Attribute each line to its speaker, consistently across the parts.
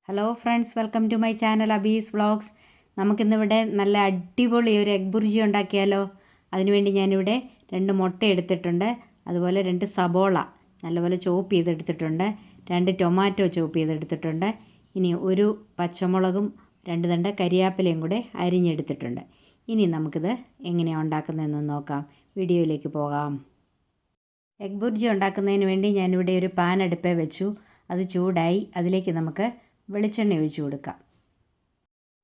Speaker 1: Hello friends, welcome to my channel Abi's vlogs. നമുക്കിന്നിവിടെ നല്ല അടിപൊളി ഒരു എഗ് ബുർജി ഉണ്ടാക്കിയാലോ. അതിനുവേണ്ടി ഞാനിവിടെ 2 മുട്ട എടുത്തിട്ടുണ്ട്, അതുപോലെ 2 സബോള നല്ലപോലെ ചോപ്പ് ചെയ്തെടുത്തിട്ടുണ്ട്, 2 ടൊമാറ്റോ ചോപ്പ് ചെയ്തെടുത്തിട്ടുണ്ട്, ഇനി 1 പച്ചമുളകും 2 തണ്ട് കരിയാപ്പിലയും കൂടെ അരിഞ്ഞെടുത്തിട്ടുണ്ട്. ഇനി നമുക്കിത് എങ്ങനെയാണ് ഉണ്ടാക്കുന്നതെന്ന് നോക്കാം. വീഡിയോയിലേക്ക് പോകാം. എഗ് ബുർജി ഉണ്ടാക്കുന്നതിന് വേണ്ടി ഞാനിവിടെ ഒരു പാൻ അടുപ്പേ വെച്ചു. അത് ചൂടായി. അതിലേക്ക് നമുക്ക് വെളിച്ചെണ്ണ ഒഴിച്ചു കൊടുക്കാം.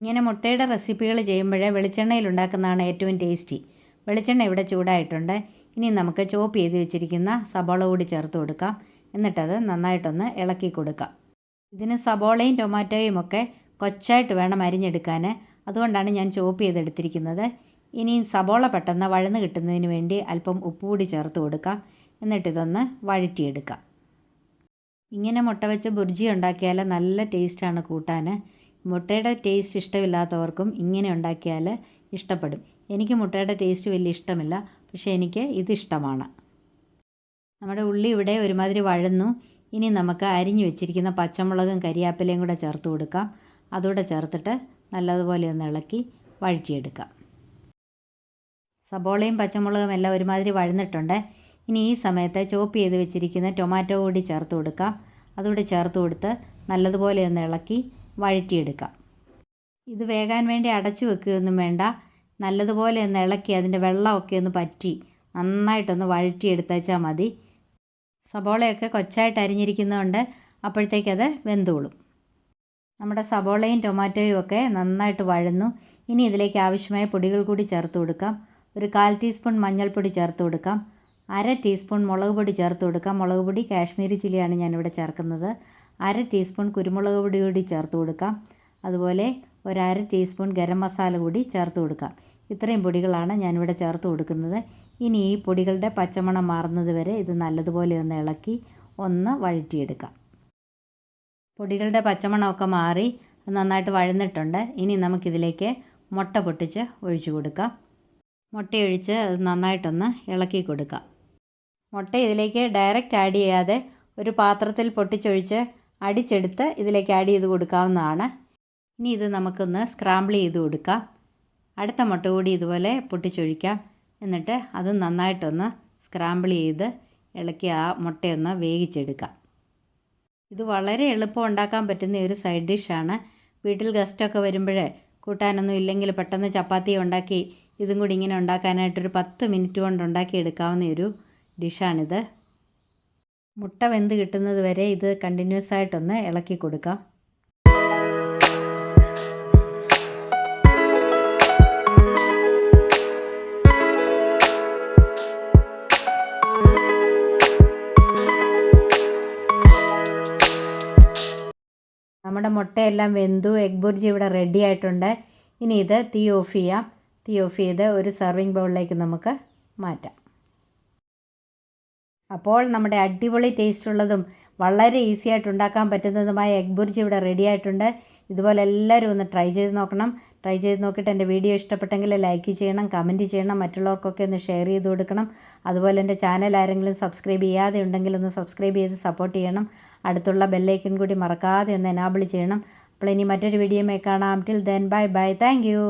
Speaker 1: ഇങ്ങനെ മുട്ടയുടെ റെസിപ്പികൾ ചെയ്യുമ്പോഴേ വെളിച്ചെണ്ണയിൽ ഉണ്ടാക്കുന്നതാണ് ഏറ്റവും ടേസ്റ്റി. വെളിച്ചെണ്ണ ഇവിടെ ചൂടായിട്ടുണ്ട്. ഇനി നമുക്ക് ചോപ്പ് ചെയ്ത് വെച്ചിരിക്കുന്ന സബോള കൂടി ചേർത്ത് കൊടുക്കാം. എന്നിട്ടത് നന്നായിട്ടൊന്ന് ഇളക്കി കൊടുക്കാം. ഇതിന് സബോളയും ടൊമാറ്റോയും ഒക്കെ കൊച്ചായിട്ട് വേണം അരിഞ്ഞെടുക്കാൻ. അതുകൊണ്ടാണ് ഞാൻ ചോപ്പ് ചെയ്തെടുത്തിരിക്കുന്നത്. ഇനി സബോള പെട്ടെന്ന് വഴന്ന് കിട്ടുന്നതിന് വേണ്ടി അല്പം ഉപ്പ് കൂടി ചേർത്ത് കൊടുക്കാം. എന്നിട്ടിതൊന്ന് വഴറ്റിയെടുക്കാം. ഇങ്ങനെ മുട്ട വെച്ച് ബുർജി ഉണ്ടാക്കിയാൽ നല്ല ടേസ്റ്റാണ് കൂട്ടാൻ. മുട്ടയുടെ ടേസ്റ്റ് ഇഷ്ടമില്ലാത്തവർക്കും ഇങ്ങനെ ഉണ്ടാക്കിയാൽ ഇഷ്ടപ്പെടും. എനിക്ക് മുട്ടയുടെ ടേസ്റ്റ് വലിയ ഇഷ്ടമില്ല, പക്ഷേ എനിക്ക് ഇതിഷ്ടമാണ്. നമ്മുടെ ഉള്ളി ഇവിടെ ഒരുമാതിരി വഴന്നു. ഇനി നമുക്ക് അരിഞ്ഞു വെച്ചിരിക്കുന്ന പച്ചമുളകും കരിയാപ്പിലയും കൂടെ ചേർത്ത് കൊടുക്കാം. അതുകൂടെ ചേർത്തിട്ട് നല്ലതുപോലെ ഒന്ന് ഇളക്കി വഴറ്റിയെടുക്കാം. സബോളയും പച്ചമുളകും എല്ലാം ഒരുമാതിരി വഴന്നിട്ടുണ്ട്. ഇനി ഈ സമയത്ത് ചോപ്പ് ചെയ്ത് വെച്ചിരിക്കുന്ന ടൊമാറ്റോ കൂടി ചേർത്ത് കൊടുക്കാം. അതുകൂടി ചേർത്ത് കൊടുത്ത് നല്ലതുപോലെ ഒന്ന് ഇളക്കി വഴറ്റിയെടുക്കാം. ഇത് വേകാൻ വേണ്ടി അടച്ചു വെക്കുകയൊന്നും വേണ്ട. നല്ലതുപോലെ ഒന്ന് ഇളക്കി അതിൻ്റെ വെള്ളമൊക്കെ ഒന്ന് പറ്റി നന്നായിട്ടൊന്ന് വഴറ്റിയെടുത്തേച്ചാൽ മതി. സബോളയൊക്കെ കൊച്ചായിട്ട് അരിഞ്ഞിരിക്കുന്നതുകൊണ്ട് അപ്പോഴത്തേക്കത് വെന്തോളും. നമ്മുടെ സബോളയും ടൊമാറ്റോയും ഒക്കെ നന്നായിട്ട് വഴന്നു. ഇനി ഇതിലേക്ക് ആവശ്യമായ പൊടികൾ കൂടി ചേർത്ത് കൊടുക്കാം. ഒരു 1/4 ടീസ്പൂൺ മഞ്ഞൾപ്പൊടി ചേർത്ത് കൊടുക്കാം. 1/2 ടീസ്പൂൺ മുളക് പൊടി ചേർത്ത് കൊടുക്കാം. മുളക് പൊടി കാശ്മീരി ചില്ലിയാണ് ഞാനിവിടെ ചേർക്കുന്നത്. 1/2 ടീസ്പൂൺ കുരുമുളക് പൊടി കൂടി ചേർത്ത് കൊടുക്കാം. അതുപോലെ 1/2 ടീസ്പൂൺ ഗരം മസാല കൂടി ചേർത്ത് കൊടുക്കാം. ഇത്രയും പൊടികളാണ് ഞാനിവിടെ ചേർത്ത് കൊടുക്കുന്നത്. ഇനി ഈ പൊടികളുടെ പച്ചമണം മാറുന്നത് വരെ ഇത് നല്ലതുപോലെ ഒന്ന് ഇളക്കി ഒന്ന് വഴറ്റിയെടുക്കാം. പൊടികളുടെ പച്ചമണമൊക്കെ മാറി നന്നായിട്ട് വഴന്നിട്ടുണ്ട്. ഇനി നമുക്കിതിലേക്ക് മുട്ട പൊട്ടിച്ച് ഒഴിച്ചു കൊടുക്കാം. മുട്ടയൊഴിച്ച് അത് നന്നായിട്ടൊന്ന് ഇളക്കി കൊടുക്കാം. മുട്ട ഇതിലേക്ക് ഡയറക്റ്റ് ആഡ് ചെയ്യാതെ ഒരു പാത്രത്തിൽ പൊട്ടിച്ചൊഴിച്ച് അടിച്ചെടുത്ത് ഇതിലേക്ക് ആഡ് ചെയ്ത് കൊടുക്കാവുന്നതാണ്. ഇനി ഇത് നമുക്കൊന്ന് സ്ക്രാമ്പിൾ ചെയ്ത് കൊടുക്കാം. അടുത്ത മുട്ട കൂടി ഇതുപോലെ പൊട്ടിച്ചൊഴിക്കാം. എന്നിട്ട് അത് നന്നായിട്ടൊന്ന് സ്ക്രാമ്പിൾ ചെയ്ത് ഇളക്കി ആ മുട്ടയൊന്ന് വേവിച്ചെടുക്കാം. ഇത് വളരെ എളുപ്പം ഉണ്ടാക്കാൻ പറ്റുന്ന ഒരു സൈഡ് ഡിഷാണ്. വീട്ടിൽ ഗസ്റ്റൊക്കെ വരുമ്പോൾ കൂട്ടാനൊന്നും ഇല്ലെങ്കിൽ പെട്ടെന്ന് ചപ്പാത്തി ഉണ്ടാക്കി ഇതും കൂടി ഇങ്ങനെ ഉണ്ടാക്കാനായിട്ടൊരു 10 മിനിറ്റ് കൊണ്ട് ഉണ്ടാക്കിയെടുക്കാവുന്ന ഒരു ഡിഷാണിത്. മുട്ട വെന്ത് കിട്ടുന്നത് വരെ ഇത് കണ്ടിന്യൂസ് ആയിട്ടൊന്ന് ഇളക്കി കൊടുക്കാം. നമ്മുടെ മുട്ടയെല്ലാം വെന്തു. എഗ് ബുർജി ഇവിടെ റെഡി ആയിട്ടുണ്ട്. ഇനി ഇത് തീ ഓഫ് ചെയ്യാം. തീ ഓഫ് ചെയ്ത് ഒരു സെർവിങ് ബൗളിലേക്ക് നമുക്ക് മാറ്റാം. അപ്പോൾ നമ്മുടെ അടിപൊളി ടേസ്റ്റുള്ളതും വളരെ ഈസി ആയിട്ട് ഉണ്ടാക്കാൻ പറ്റുന്നതുമായ എഗ് ബുർജി ഇവിടെ റെഡി ആയിട്ടുണ്ട്. ഇതുപോലെ എല്ലാവരും ഒന്ന് ട്രൈ ചെയ്ത് നോക്കണം. ട്രൈ ചെയ്ത് നോക്കിയിട്ട് എൻ്റെ വീഡിയോ ഇഷ്ടപ്പെട്ടെങ്കിൽ ലൈക്ക് ചെയ്യണം, കമൻറ്റ് ചെയ്യണം, മറ്റുള്ളവർക്കൊക്കെ ഒന്ന് ഷെയർ ചെയ്ത് കൊടുക്കണം. അതുപോലെ എൻ്റെ ചാനൽ ആരെങ്കിലും സബ്സ്ക്രൈബ് ചെയ്യാതെ ഉണ്ടെങ്കിൽ ഒന്ന് സബ്സ്ക്രൈബ് ചെയ്ത് സപ്പോർട്ട് ചെയ്യണം. അടുത്തുള്ള ബെല്ലൈക്കൺ കൂടി മറക്കാതെ ഒന്ന് എനാബിൾ ചെയ്യണം. അപ്പോൾ ഇനി മറ്റൊരു വീഡിയോയുമായി കാണാം. Till then bye bye. Thank you.